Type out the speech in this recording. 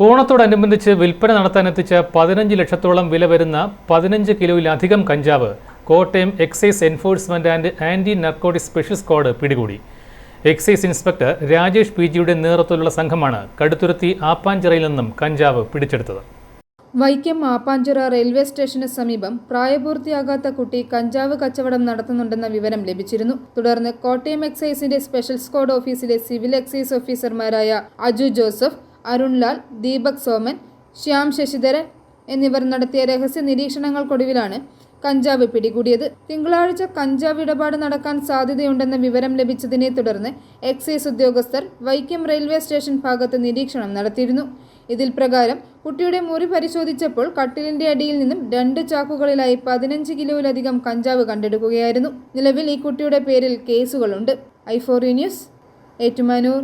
ഓണത്തോടനുബന്ധിച്ച് വിൽപ്പന നടത്താനെത്തിച്ച 15 ലക്ഷത്തോളം വില വരുന്ന 15 കിലോയിലധികം കഞ്ചാവ് Kottayam excise enforcement and anti narcotic special squad പിടികൂടി. എക്സൈസ് ഇൻസ്പെക്ടർ രാജേഷ് പി.ജിയുടെ നേതൃത്വത്തിലുള്ള സംഘമാണ് കടുത്തുരുത്തി ആപ്പാഞ്ചിറയിൽ നിന്നും കഞ്ചാവ് പിടിച്ചെടുത്തത്. വൈക്കം ആപ്പാഞ്ചിറ റെയിൽവേ സ്റ്റേഷന് സമീപം പ്രായപൂർത്തിയാകാത്ത കുട്ടി കഞ്ചാവ് കച്ചവടം നടത്തുന്നുണ്ടെന്ന വിവരം ലഭിച്ചിരുന്നു. തുടർന്ന് കോട്ടയം എക്സൈസിന്റെ സ്പെഷ്യൽ സ്ക്വാഡ് ഓഫീസിലെ സിവിൽ എക്സൈസ് ഓഫീസർമാരായ അജു ജോസഫ്, അരുൺലാൽ, ദീപക് സോമൻ, ശ്യാം ശശിധരൻ എന്നിവർ നടത്തിയ രഹസ്യ നിരീക്ഷണങ്ങൾക്കൊടുവിലാണ് കഞ്ചാവ് പിടികൂടിയത്. തിങ്കളാഴ്ച കഞ്ചാവ് ഇടപാട് നടക്കാൻ സാധ്യതയുണ്ടെന്ന വിവരം ലഭിച്ചതിനെ തുടർന്ന് എക്സൈസ് ഉദ്യോഗസ്ഥർ വൈക്കം റെയിൽവേ സ്റ്റേഷൻ ഭാഗത്ത് നിരീക്ഷണം നടത്തിയിരുന്നു. ഇതിൽ പ്രകാരം കുട്ടിയുടെ മുറി പരിശോധിച്ചപ്പോൾ കട്ടിലിന്റെ അടിയിൽ നിന്നും 2 ചാക്കുകളിലായി 15 കിലോയിലധികം കഞ്ചാവ് കണ്ടെടുക്കുകയായിരുന്നു. നിലവിൽ ഈ കുട്ടിയുടെ പേരിൽ കേസുകളുണ്ട്. i4u news, Ettumanoor.